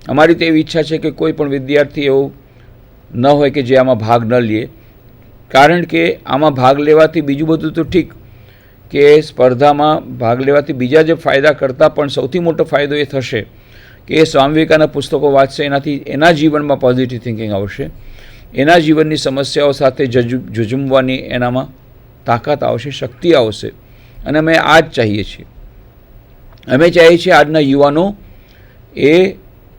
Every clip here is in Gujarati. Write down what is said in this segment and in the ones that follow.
અમારી તો એવી ઈચ્છા છે કે કોઈ પણ વિદ્યાર્થી એવો ન હોય કે જે આમાં ભાગ ન લે, કારણ કે આમાં ભાગ લેવાથી બીજું બધું તો ઠીક કે સ્પર્ધામાં ભાગ લેવાથી બીજા જે ફાયદા કરતાં પણ સૌથી મોટો ફાયદો એ થશે કે એ સ્વામી વિવેકાનંદના પુસ્તકો વાંચશે, એનાથી એના જીવનમાં પોઝિટિવ થિંકિંગ આવશે, એના જીવનની સમસ્યાઓ સાથે ઝઝૂમવાની એનામાં તાકાત આવશે, શક્તિ આવશે. અને અમે આ જ ચાહીએ છીએ. અમે ચાહીએ છીએ આજના યુવાનો એ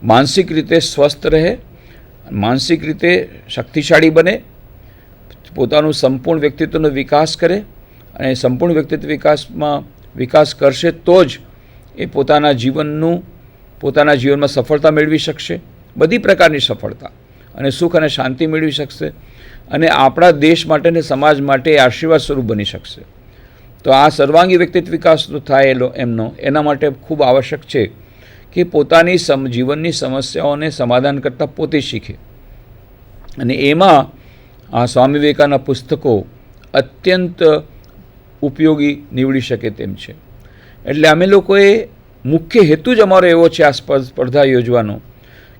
માનસિક રીતે સ્વસ્થ રહે, માનસિક રીતે શક્તિશાળી બને, પોતાનું સંપૂર્ણ વ્યક્તિત્વનો વિકાસ કરે, અને સંપૂર્ણ વ્યક્તિત્વ વિકાસ કરશે તો જ એ પોતાના જીવનમાં સફળતા મેળવી શકશે, બધી પ્રકારની સફળતા અને સુખ અને શાંતિ મેળવી શકશે, અને આપણા દેશ માટે અને સમાજ માટે આશીર્વાદ સ્વરૂપ બની શકશે. તો આ સર્વાંગી વ્યક્તિત્વ વિકાસ થાય એમનો, એના માટે ખૂબ આવશ્યક છે કે પોતાની જીવનની સમસ્યાઓને સમાધાન કરતાં પોતે શીખે. અને એમાં આ સ્વામી વિવેકાનંદના પુસ્તકો અત્યંત ઉપયોગી નીવડી શકે તેમ છે. એટલે અમે લોકોએ મુખ્ય હેતુ જ અમારો એવો છે આ સ્પર્ધા યોજવાનો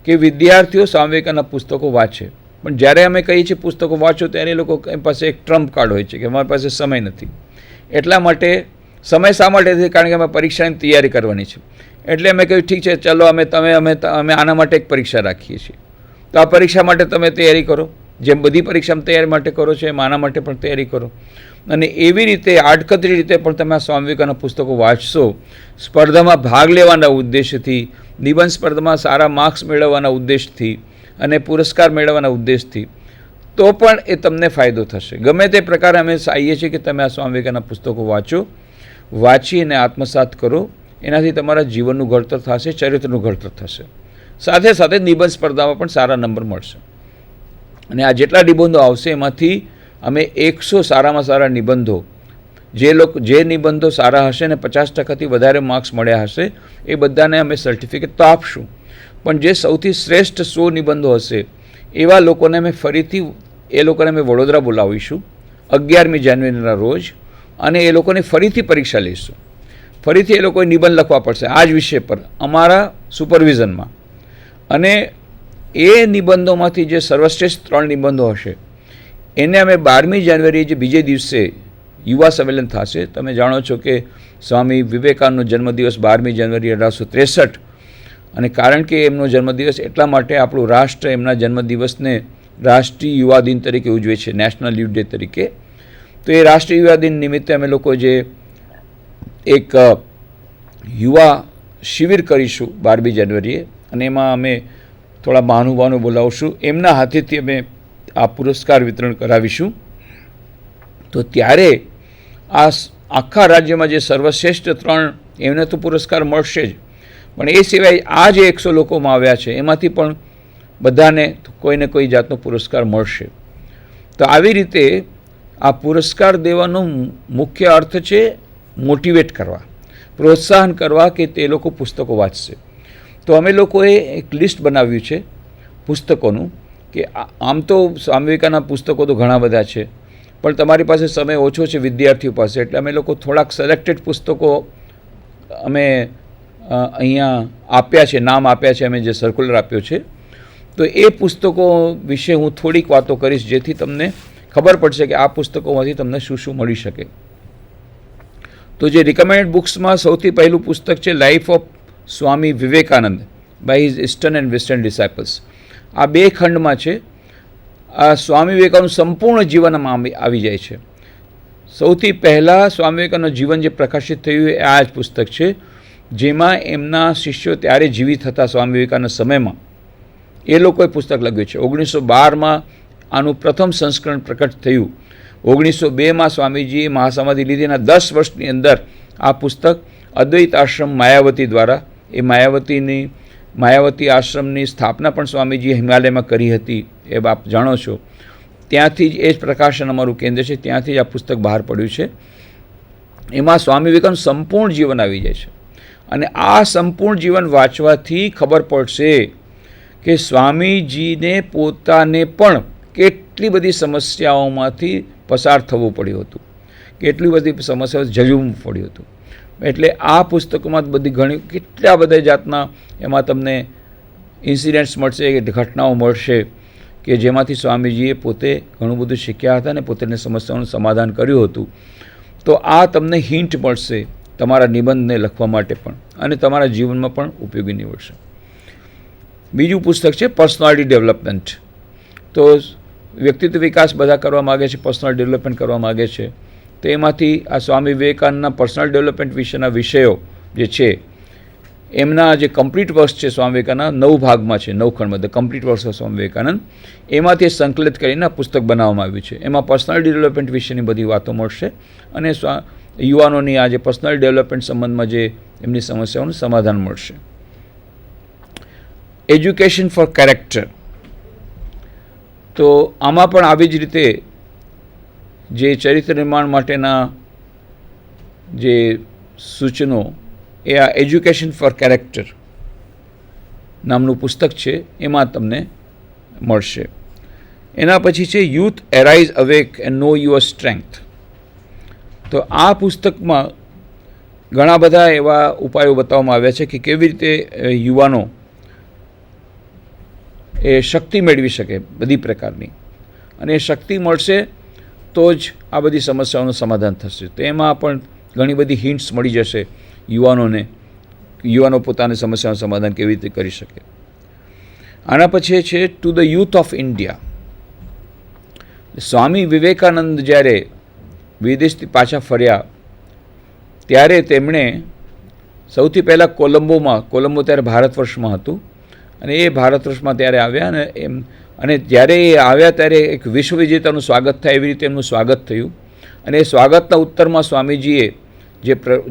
કે વિદ્યાર્થીઓ સ્વામી વિવેકાનંદના પુસ્તકો વાંચે. પણ જ્યારે અમે કહીએ છીએ પુસ્તકો વાંચો ત્યારે એ લોકો પાસે એક ટ્રમ્પ કાર્ડ હોય છે કે અમારી પાસે સમય નથી. એટલા માટે સમય શા માટે નથી? કારણ કે અમે પરીક્ષાની તૈયારી કરવાની છે. એટલે અમે કહ્યું ઠીક છે, ચલો અમે આના માટે એક પરીક્ષા રાખીએ છીએ, તો આ પરીક્ષા માટે તમે તૈયારી કરો, જેમ બધી પરીક્ષામાં તૈયારી માટે કરો છો એમ આના માટે પણ તૈયારી કરો. અને એવી રીતે આડકતરી રીતે પણ તમે આ સ્વામી વિવેકાનંદના પુસ્તકો વાંચશો, સ્પર્ધામાં ભાગ લેવાના ઉદ્દેશથી, નિબંધ સ્પર્ધામાં સારા માર્ક્સ મેળવવાના ઉદ્દેશથી અને પુરસ્કાર મેળવવાના ઉદ્દેશથી, તો પણ એ તમને ફાયદો થશે. ગમે તે પ્રકારે અમે ચાહીએ છીએ કે તમે આ સ્વામી વિવેકાનંદના પુસ્તકો વાંચો, વાંચીને આત્મસાત કરો. એનાથી તમારા જીવનનું ઘડતર થશે, ચરિત્રનું ઘડતર થશે, સાથે સાથે નિબંધ સ્પર્ધામાં પણ સારા નંબર મળશે. અને આ જેટલા નિબંધો આવશે એમાંથી અમે 100 સારામાં સારા નિબંધો, જે નિબંધો સારા હશે ને 50%થી વધારે માર્ક્સ મળ્યા હશે, એ બધાને અમે સર્ટિફિકેટ તો આપશું. પણ જે સૌથી શ્રેષ્ઠ 100 નિબંધો હશે એવા લોકોને અમે ફરીથી અમે વડોદરા બોલાવીશું 11મી જાન્યુઆરીના રોજ, અને એ લોકોને ફરીથી પરીક્ષા લઈશું. ફરીથી એ લોકોએ નિબંધ લખવા પડશે આ જ વિષય પર અમારા સુપરવિઝનમાં. અને એ નિબંધોમાંથી જે સર્વશ્રેષ્ઠ 3 નિબંધો હશે એને અમે 12મી જાન્યુઆરીએ જે બીજે દિવસે યુવા સંમેલન થશે. તમે જાણો છો કે સ્વામી વિવેકાનંદનો જન્મદિવસ 12મી જાન્યુઆરી 1863, અને કારણ કે એમનો જન્મદિવસ એટલા માટે આપણું રાષ્ટ્ર એમના જન્મદિવસને રાષ્ટ્રીય યુવા દિન તરીકે ઉજવે છે, નેશનલ યુથ ડે તરીકે. તો એ રાષ્ટ્રીય યુવા દિન નિમિત્તે અમે લોકો જે એક યુવા શિબિર કરીશું 12મી જાન્યુઆરીએ, અને એમાં અમે થોડા મહાનુભાવોને બોલાવશું, એમના હાથેથી અમે આ પુરસ્કાર વિતરણ કરાવીશું. તો ત્યારે આ આખા રાજ્યમાં જે સર્વશ્રેષ્ઠ 3 એમને તો પુરસ્કાર મળશે જ, પણ એ સિવાય આ જે 100 લોકોમાં આવ્યા છે એમાંથી પણ બધાને કોઈને કોઈ જાતનો પુરસ્કાર મળશે. તો આવી રીતે આ પુરસ્કાર દેવાનો મુખ્ય અર્થ છે મોટિવેટ કરવા, પ્રોત્સાહન કરવા કે તે લોકો પુસ્તકો વાંચશે. તો અમે લોકોએ એક લિસ્ટ બનાવ્યું છે પુસ્તકોનું, કે આમ તો સ્વામી વિવેકાનંદના પુસ્તકો તો ઘણા બધા છે, પણ તમારી પાસે સમય ઓછો છે વિદ્યાર્થીઓ પાસે, એટલે અમે લોકો થોડાક સિલેક્ટેડ પુસ્તકો અમે અહીંયા આપ્યા છે, નામ આપ્યા છે અમે, જે સર્ક્યુલર આપ્યો છે. તો એ પુસ્તકો વિશે હું થોડીક વાતો કરીશ, જેથી તમને ખબર પડશે કે આ પુસ્તકોમાંથી તમને શું શું મળી શકે. તો જે રિકમેન્ડેડ બુક્સમાં સૌથી પહેલું પુસ્તક છે life of Swami Vivekananda by his eastern and western disciples. આ 2 ખંડમાં છે. આ સ્વામી વિવેકાનંદનું સંપૂર્ણ જીવનમાં આવી જાય છે. સૌથી પહેલાં સ્વામી વિવેકાનંદનું જીવન જે પ્રકાશિત થયું એ આ જ પુસ્તક છે, જેમાં એમના શિષ્યો ત્યારે જીવિત હતા સ્વામી વિવેકાનંદ સમયમાં, એ લોકોએ પુસ્તક લખ્યું છે. 1912માં આનું પ્રથમ સંસ્કરણ પ્રકટ થયું. 1902માં સ્વામીજીએ મહાસમાધિ લીધીના 10 વર્ષની અંદર આ પુસ્તક અદ્વૈત આશ્રમ માયાવતી દ્વારા, એ માયાવતી આશ્રમની સ્થાપના પણ સ્વામીજીએ હિમાલયમાં કરી હતી, એ આપ જાણો છો. ત્યાંથી જ એ જ પ્રકાશન અમારું કેન્દ્ર છે, ત્યાંથી જ આ પુસ્તક બહાર પડ્યું છે. એમાં સ્વામી વિવેકાનંદ સંપૂર્ણ જીવન આવી જાય છે. અને આ સંપૂર્ણ જીવન વાંચવાથી ખબર પડશે કે સ્વામીજીને પોતાને પણ કેટલી બધી સમસ્યાઓમાંથી પસાર થવું પડ્યું હતું, કેટલી બધી સમસ્યાઓ ઝઝૂમવું પડ્યું હતું. એટલે આ પુસ્તકોમાં બધી કેટલા બધા જાતના એમાં તમને ઇન્સિડન્ટ્સ મળશે, ઘટનાઓ મળશે કે જેમાંથી સ્વામીજીએ પોતે ઘણું બધું શીખ્યા હતા અને પોતાની સમસ્યાઓનું સમાધાન કર્યું હતું. તો આ તમને હિન્ટ મળશે તમારા નિબંધને લખવા માટે પણ અને તમારા જીવનમાં પણ ઉપયોગી નીવડશે. બીજું પુસ્તક છે પર્સનાલિટી ડેવલપમેન્ટ. તો વ્યક્તિત્વ વિકાસ બધા કરવા માગે છે, પર્સનલ ડેવલપમેન્ટ કરવા માગે છે. તો એમાંથી આ સ્વામી વિવેકાનંદના પર્સનલ ડેવલપમેન્ટ વિશેના વિષયો જે છે એમના જે કમ્પ્લીટ વર્ક્સ છે સ્વામી વિવેકાનંદ 9 ભાગમાં છે, 9 ખંડમાં the complete works of Swami Vivekananda, એમાંથી સંકલિત કરીને આ પુસ્તક બનાવવામાં આવ્યું છે. એમાં પર્સનલ ડેવલપમેન્ટ વિશેની બધી વાતો મળશે અને યુવાનોની આ જે પર્સનલ ડેવલપમેન્ટ સંબંધમાં જે એમની સમસ્યાઓનું સમાધાન મળશે. Education four character. તો આમાં પણ આવી જ રીતે જે ચરિત્ર નિર્માણ માટેના જે સૂચનો એ આ એજ્યુકેશન ફોર કેરેક્ટર નામનું પુસ્તક છે એમાં તમને મળશે. એના પછી છે youth arise awake and know your strength. તો આ પુસ્તકમાં ઘણા બધા એવા ઉપાયો બતાવવામાં આવ્યા છે કે કેવી રીતે યુવાનો એ શક્તિ મેળવી શકે બધી પ્રકારની, અને એ શક્તિ મળશે તો જ આ બધી સમસ્યાઓનું સમાધાન થશે. તો એમાં પણ ઘણી બધી હિન્ટ્સ મળી જશે યુવાનો પોતાની સમસ્યાનું સમાધાન કેવી રીતે કરી શકે. આના પછી છે to the youth of India. Swami Vivekananda જ્યારે વિદેશથી પાછા ફર્યા ત્યારે તેમણે સૌથી પહેલાં કોલંબો ત્યારે ભારત વર્ષમાં હતું, અને એ ભારત વર્ષમાં ત્યારે આવ્યા અને જ્યારે એ આવ્યા ત્યારે એક વિશ્વ વિજેતાનું સ્વાગત થાય એવી રીતે એમનું સ્વાગત થયું. અને એ સ્વાગતના ઉત્તરમાં સ્વામીજીએ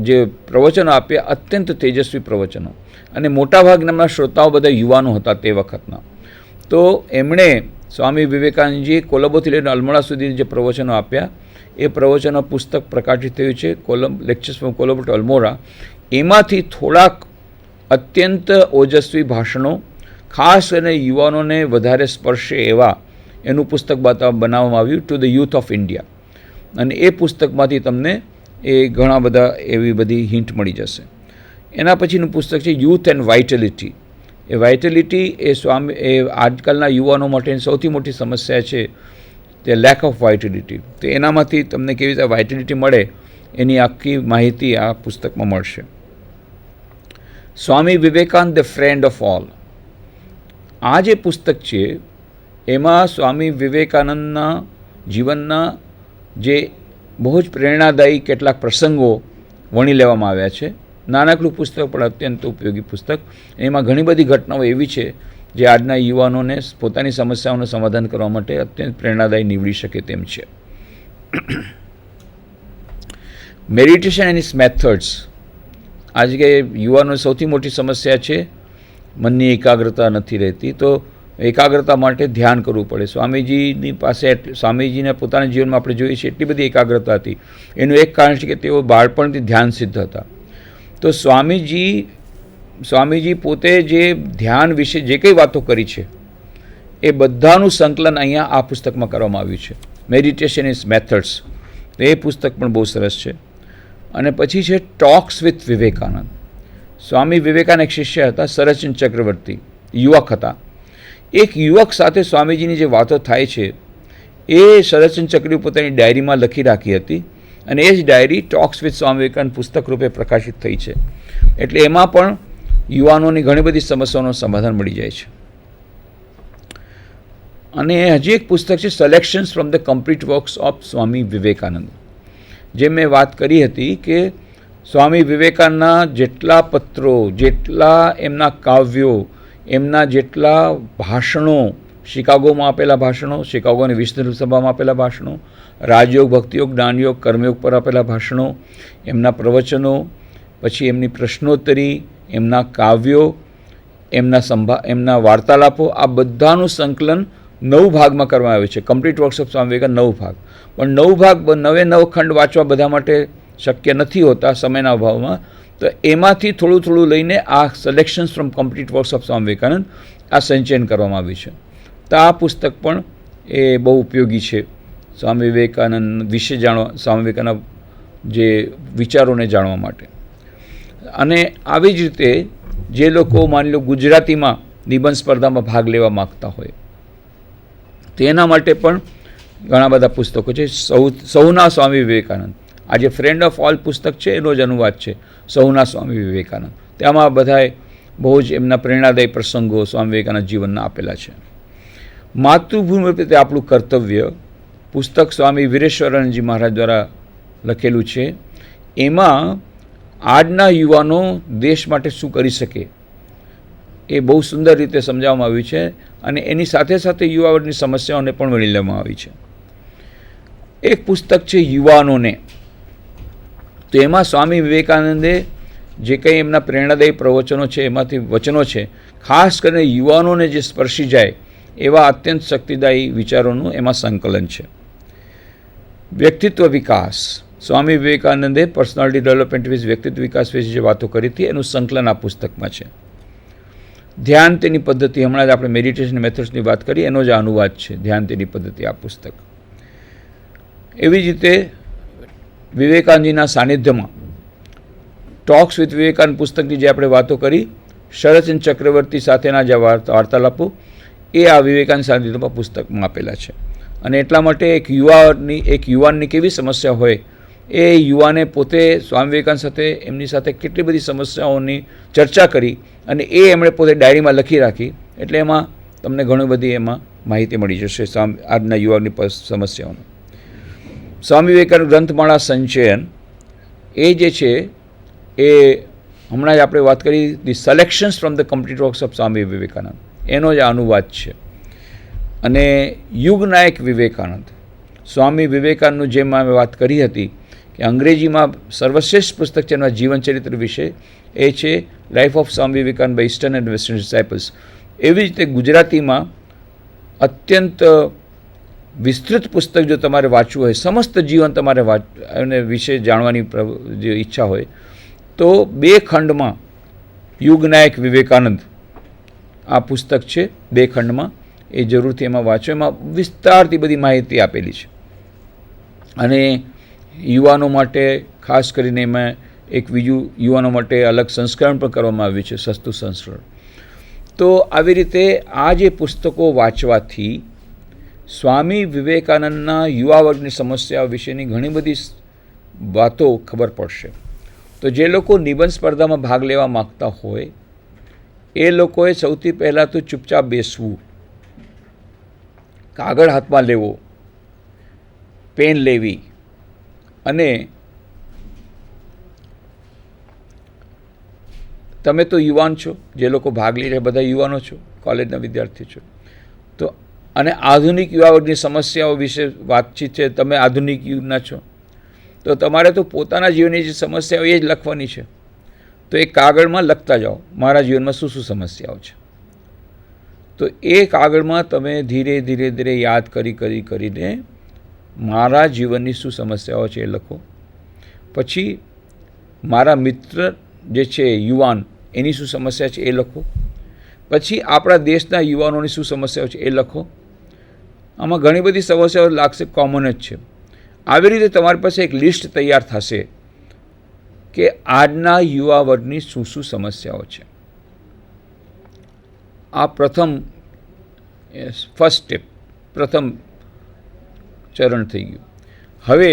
જે પ્રવચનો આપ્યા અત્યંત તેજસ્વી પ્રવચનો, અને મોટાભાગના એમના શ્રોતાઓ બધા યુવાનો હતા તે વખતના. તો એમણે સ્વામી વિવેકાનંદજીએ કોલંબોથી લઈને અલ્મોડા સુધી જે પ્રવચનો આપ્યા એ પ્રવચનો પુસ્તક પ્રકાશિત થયું છે, lectures from Colombo two Almora. એમાંથી થોડાક અત્યંત ઓજસ્વી ભાષણો, ખાસ કરીને યુવાનોને વધારે સ્પર્શે એવા એનું પુસ્તક બનાવવામાં આવ્યું two the youth of India. અને એ પુસ્તકમાંથી તમને એ ઘણા બધા એવી બધી હિન્ટ મળી જશે. એના પછીનું પુસ્તક છે યુથ એન્ડ વાઇટેલિટી. એ વાઇટેલિટી એ આજકાલના યુવાનો માટેની સૌથી મોટી સમસ્યા છે, તે લેક ઓફ વાઇટેલિટી. તો એનામાંથી તમને કેવી રીતે વાઇટેલિટી મળે એની આખી માહિતી આ પુસ્તકમાં મળશે. Swami Vivekananda the friend of all. આ જે પુસ્તક છે એમાં સ્વામી વિવેકાનંદના જીવનના જે બહુ જ પ્રેરણાદાયી કેટલાક પ્રસંગો વણી લેવામાં આવ્યા છે. નાનકડું પુસ્તક પણ અત્યંત ઉપયોગી પુસ્તક. એમાં ઘણી બધી ઘટનાઓ એવી છે જે આજના યુવાનોને પોતાની સમસ્યાઓનું સમાધાન કરવા માટે અત્યંત પ્રેરણાદાયી નીવડી શકે તેમ છે. Meditation and its methods. આજે યુવાનોની સૌથી મોટી સમસ્યા છે મનની એકાગ્રતા નથી રહેતી. તો એકાગ્રતા માટે ધ્યાન કરવું પડે. સ્વામીજીની પાસે સ્વામીજીના પોતાના જીવનમાં આપણે જોઈએ છીએ એટલી બધી એકાગ્રતા હતી. એનું એક કારણ છે કે તેઓ બાળપણથી ધ્યાન સિદ્ધ હતા. તો સ્વામીજી પોતે જે ધ્યાન વિશે જે કંઈ વાતો કરી છે એ બધાનું સંકલન અહીંયા આ પુસ્તકમાં કરવામાં આવ્યું છે. Meditation is methods. એ પુસ્તક પણ બહુ સરસ છે. અને પછી છે ટોક્સ વિથ વિવેકાનંદ. સ્વામી વિવેકાનંદ એક શિષ્ય હતા, સરચંદ ચક્રવર્તી, યુવક હતા. એક યુવક સાથે સ્વામીજીની જે વાતો થાય છે એ સરચંદ ચક્રવર્તી પોતાની ડાયરીમાં લખી રાખી હતી, અને એ જ diary talks with Swami Vivekananda પુસ્તક રૂપે પ્રકાશિત થઈ છે. એટલે એમાં પણ યુવાનોની ઘણી બધી સમસ્યાઓનું સમાધાન મળી જાય છે. અને હજી એક પુસ્તક છે selections from the complete works of Swami Vivekananda. જે મેં વાત કરી હતી કે સ્વામી વિવેકાનંદના જેટલા પત્રો, જેટલા એમના કાવ્યો, એમના જેટલા ભાષણો, શિકાગોમાં આપેલા ભાષણો, શિકાગોની વિશ્વ સભામાં આપેલા ભાષણો, રાજયોગ, ભક્તિયોગ, જ્ઞાનયોગ, કર્મયોગ પર આપેલા ભાષણો, એમના પ્રવચનો, પછી એમની પ્રશ્નોત્તરી, એમના કાવ્યો, એમના વાર્તાલાપો, આ બધાનું સંકલન 9 ભાગમાં કરવામાં આવ્યું છે. Complete works of Swami Vivekananda 9 ભાગ. પણ 9 ખંડ વાંચવા બધા માટે શક્ય નથી હોતા સમયના અભાવમાં. તો એમાંથી થોડું લઈને આ selections from complete works of Swami Vivekananda આ સંચયન કરવામાં આવ્યું છે. તો આ પુસ્તક પણ એ બહુ ઉપયોગી છે સ્વામી વિવેકાનંદ વિશે સ્વામી વિવેકાનંદ જે વિચારોને જાણવા માટે. અને આવી જ રીતે જે લોકો માની લો ગુજરાતીમાં નિબંધ સ્પર્ધામાં ભાગ લેવા માગતા હોય તો એના માટે પણ ઘણા બધા પુસ્તકો છે. સૌના સ્વામી વિવેકાનંદ, આ જે ફ્રેન્ડ ઓફ ઓલ પુસ્તક છે એનો જ અનુવાદ છે સૌના સ્વામી વિવેકાનંદ. તેમાં બધાએ બહુ જ એમના પ્રેરણાદાયી પ્રસંગો સ્વામી વિવેકાનંદ જીવનના આપેલા છે. માતૃભૂમિ પ્રત્યે આપણું કર્તવ્ય પુસ્તક સ્વામી વીરેશ્વરાનંદજી મહારાજ દ્વારા લખેલું છે. એમાં આજના યુવાનો દેશ માટે શું કરી શકે એ બહુ સુંદર રીતે સમજાવવામાં આવ્યું છે અને એની સાથે સાથે યુવાવર્ગની સમસ્યાઓને પણ વણી લેવામાં આવી છે. એક પુસ્તક છે યુવાનોને, તો એમાં સ્વામી વિવેકાનંદે જે કંઈ એમના પ્રેરણાદાયી પ્રવચનો છે એમાંથી વચનો છે, ખાસ કરીને યુવાનોને જે સ્પર્શી જાય એવા અત્યંત શક્તિદાયી વિચારોનું એમાં સંકલન છે. વ્યક્તિત્વ વિકાસ, સ્વામી વિવેકાનંદે પર્સનાલિટી ડેવલપમેન્ટ વિશે વ્યક્તિત્વ વિકાસ વિશે જે વાતો કરી હતી એનું સંકલન આ પુસ્તકમાં છે. ધ્યાન તેની પદ્ધતિ, હમણાં જ આપણે મેડિટેશન મેથડ્સની વાત કરી, એનો જ અનુવાદ છે ધ્યાન તેની પદ્ધતિ આ પુસ્તક. એવી જ રીતે વિવેકાનંદજીના સાનિધ્યમાં ટોક્સ વિથ વિવેકાનંદ પુસ્તકની જે આપણે વાતો કરી, શરદચંદ્ર ચક્રવર્તી સાથેના જે વાર્તાલાપો એ આ વિવેકાનંદ સાનિધ્યમાં પુસ્તકમાં આપેલા છે. અને એટલા માટે એક યુવાનની કેવી સમસ્યા હોય એ યુવાને પોતે સ્વામી વિવેકાનંદ સાથે એમની સાથે કેટલી બધી સમસ્યાઓની ચર્ચા કરી અને એ એમણે પોતે ડાયરીમાં લખી રાખી, એટલે એમાં તમને ઘણી બધી એમાં માહિતી મળી જશે આજના યુવાનની સમસ્યાઓનું. સ્વામી વિવેકાનંદ ગ્રંથમાળા સંચયન એ જે છે એ હમણાં જ આપણે વાત કરી the selections from the complete works of Swami Vivekananda, એનો જ અનુવાદ છે. અને યુગનાયક વિવેકાનંદ, સ્વામી વિવેકાનંદનું જેમ અમે વાત કરી હતી કે અંગ્રેજીમાં સર્વશ્રેષ્ઠ પુસ્તક છે એમના જીવનચરિત્ર વિશે, એ છે life of Swami Vivekananda by eastern and western disciples. એવી રીતે ગુજરાતીમાં અત્યંત વિસ્તૃત પુસ્તક જો તમારે વાંચવું હોય, સમસ્ત જીવન તમારે એને વિશે જાણવાની જે ઈચ્છા હોય તો 2 ખંડમાં યુગનાયક વિવેકાનંદ આ પુસ્તક છે, 2 ખંડમાં, એ જરૂરથી એમાં વાંચો. એમાં વિસ્તારથી બધી માહિતી આપેલી છે અને યુવાનો માટે ખાસ કરીને એમાં એક બીજું યુવાનો માટે અલગ સંસ્કરણ પણ કરવામાં આવ્યું છે, સસ્તું સંસ્કરણ. તો આવી રીતે આ જે પુસ્તકો વાંચવાથી સ્વામી વિવેકાનંદના યુવા વર્ગની સમસ્યાઓ વિશેની ઘણી બધી વાતો ખબર પડશે. તો જે લોકો નિબંધ સ્પર્ધામાં ભાગ લેવા માગતા હોય એ લોકોએ સૌથી પહેલાં તો ચૂપચાપ બેસવું, કાગળ હાથમાં લેવો, પેન લેવી અને તમે તો યુવાન છો, જે લોકો ભાગ લઈ રહ્યા બધા યુવાનો છો, કોલેજના વિદ્યાર્થી છો, તો અને આધુનિક યુવા વર્ગની સમસ્યાઓ વિશે વાતચીત છે, તમે આધુનિક યુગના છો, તો તમારે તો પોતાના જીવનની જે સમસ્યાઓ એ જ લખવાની છે. તો એ કાગળમાં લખતા જાઓ મારા જીવનમાં શું શું સમસ્યાઓ છે. તો એ કાગળમાં તમે ધીરે ધીરે ધીરે યાદ કરીને મારા જીવનની શું સમસ્યાઓ છે એ લખો. પછી મારા મિત્ર જે છે યુવાન એની શું સમસ્યા છે એ લખો. પછી આપણા દેશના યુવાનોની શું સમસ્યાઓ છે એ લખો. આમાં ઘણી બધી સમસ્યાઓ લાગશે કોમન જ છે. આવી રીતે તમારી પાસે એક લિસ્ટ તૈયાર થશે કે આજના યુવા વર્ગની શું શું સમસ્યાઓ છે. આ ફર્સ્ટ સ્ટેપ, પ્રથમ ચરણ થઈ ગયું. હવે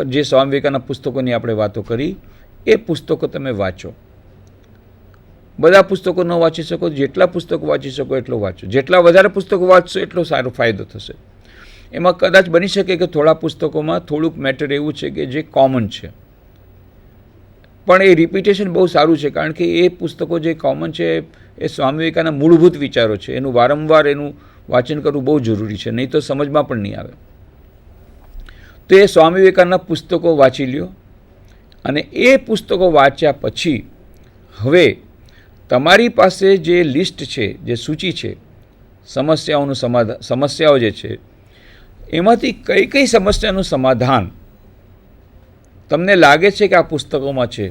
જે સ્વામી વિવેકાનંદ પુસ્તકોની આપણે વાતો કરી એ પુસ્તકો તમે વાંચો. બધા પુસ્તકો ન વાંચી શકો, જેટલા પુસ્તકો વાંચી શકો એટલો વાંચો. જેટલા વધારે પુસ્તકો વાંચશો એટલો સારો ફાયદો થશે. એમાં કદાચ બની શકે કે થોડા પુસ્તકોમાં થોડુંક મેટર એવું છે કે જે કોમન છે, પણ એ રિપીટેશન બહુ સારું છે, કારણ કે એ પુસ્તકો જે કોમન છે એ સ્વામી વિવેકાનંદના મૂળભૂત વિચારો છે. એનું વારંવાર એનું વાંચન કરવું બહુ જરૂરી છે, નહીં તો સમજમાં પણ નહીં આવે. તો એ સ્વામી વિવેકાનંદના પુસ્તકો વાંચી લ્યો અને એ પુસ્તકો વાંચ્યા પછી હવે તમારી પાસે જે લિસ્ટ છે, જે સૂચિ છે સમસ્યાઓનું સમસ્યાઓ જે છે એમાંથી કઈ કઈ સમસ્યાનું સમાધાન તમને લાગે છે કે આ પુસ્તકોમાં છે,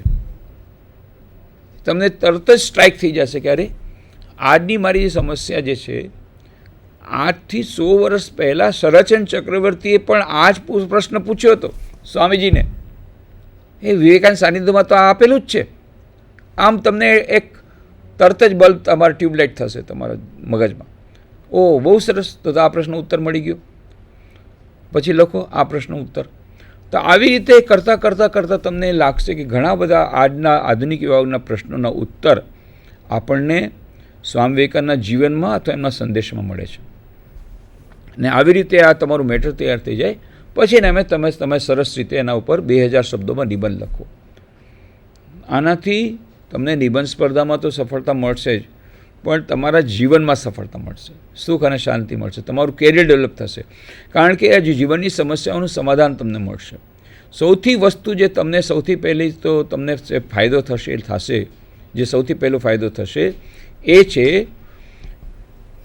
તમને તરત જ સ્ટ્રાઇક થઈ જશે કે અરે આજની મારી જે સમસ્યા જે છે, આજથી 100 વર્ષ પહેલાં શરદચંદ્ર ચક્રવર્તીએ પણ આ જ પ્રશ્ન પૂછ્યો હતો સ્વામીજીને. એ વિવેકાનંદ સાનિધ્યમાં તો આપેલું જ છે. આમ તમને તરત જ બલ્બ તમારા ટ્યુબલાઇટ થશે તમારા મગજમાં. ઓહ, બહુ સરસ, તો આ પ્રશ્ન ઉત્તર મળી ગયો. પછી લખો આ પ્રશ્ન ઉત્તર. તો આવી રીતે કરતાં કરતાં કરતાં તમને લાગશે કે ઘણા બધા આજના આધુનિક યુવાઓના પ્રશ્નોના ઉત્તર આપણને સ્વામી વિવેકાનંદના જીવનમાં અથવા એમના સંદેશમાં મળે છે. ને આવી રીતે આ તમારું મેટર તૈયાર થઈ જાય પછી તમે સરસ રીતે એના ઉપર 2000 શબ્દોમાં નિબંધ લખો. આનાથી તમને નિબંધ સ્પર્ધામાં તો સફળતા મળશે જ, પણ તમારા જીવનમાં સફળતા મળશે, સુખ અને શાંતિ મળશે, તમારું કેરિયર ડેવલપ થશે. કારણ કે આ જીવનની સમસ્યાઓનું સમાધાન તમને મળશે. સૌથી વસ્તુ જે તમને સૌથી પહેલી તો તમને ફાયદો થશે જે સૌથી પહેલો ફાયદો થશે એ છે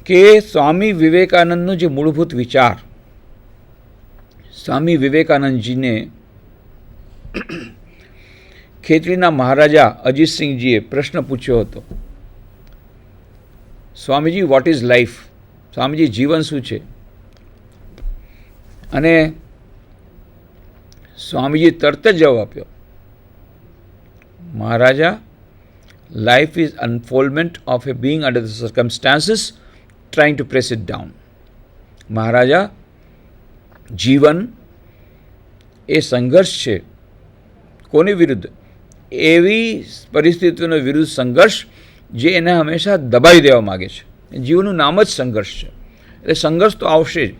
કે સ્વામી વિવેકાનંદનો જે મૂળભૂત વિચાર, સ્વામી વિવેકાનંદજીને ખેતરીના મહારાજા અજીતસિંહજીએ પ્રશ્ન પૂછ્યો હતો, Swamiji what is life, Swamiji જીવન શું છે? અને સ્વામીજી તરત જ જવાબ આપ્યો, Maharaja, life is unfoldment of a being under the circumstances trying to press it down. Maharaja, જીવન એ સંઘર્ષ છે. કોની વિરુદ્ધ? એવી પરિસ્થિતિઓનો વિરુદ્ધ સંઘર્ષ જે એને હંમેશા દબાવી દેવા માગે છે. જીવનનું નામ જ સંઘર્ષ છે. એટલે સંઘર્ષ તો આવશે જ.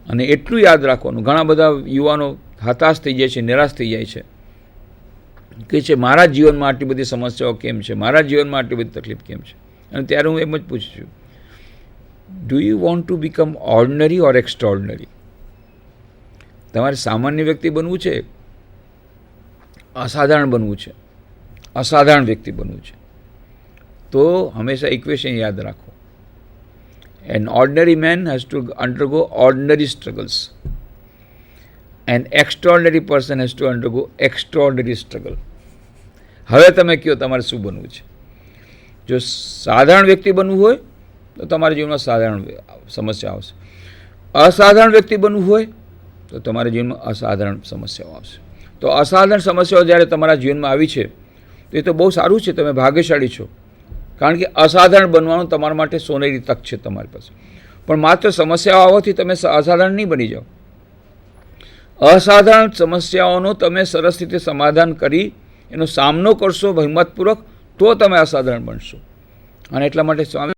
અને એટલું યાદ રાખવાનું, ઘણા બધા યુવાનો હતાશ થઈ જાય છે, નિરાશ થઈ જાય છે કે છે મારા જીવનમાં આટલી બધી સમસ્યાઓ કેમ છે, મારા જીવનમાં આટલી બધી તકલીફ કેમ છે. અને ત્યારે હું એમ જ પૂછું છું, do you want to become ordinary or extraordinary? તમારે સામાન્ય વ્યક્તિ બનવું છે, અસાધારણ બનવું છે, અસાધારણ વ્યક્તિ બનવું છે? તો હંમેશા ઇક્વેશન યાદ રાખો, an ordinary man has to undergo ordinary struggles, an extraordinary person has to undergo extraordinary struggle. હવે તમે કહો તમારે શું બનવું છે? જો સાધારણ વ્યક્તિ બનવું હોય તો તમારા જીવનમાં સાધારણ સમસ્યા આવશે. અસાધારણ વ્યક્તિ બનવું હોય તો તમારા જીવનમાં અસાધારણ સમસ્યાઓ આવશે. તો અસાધારણ સમસ્યાઓ જ્યારે તમારા જીવનમાં આવી છે તો એ તો બહુ સારું છે, તમે ભાગ્યશાળી છો. કારણ કે અસાધારણ બનવાનું તમારા માટે સોનેરી તક છે તમારી પાસે. પણ માત્ર સમસ્યાઓ આવવાથી તમે અસાધારણ નહીં બની જાઓ. અસાધારણ સમસ્યાઓનો તમે સરસ રીતે સમાધાન કરી એનો સામનો કરશો હિંમતપૂર્વક, તો તમે અસાધારણ બનશો. અને એટલા માટે સ્વામી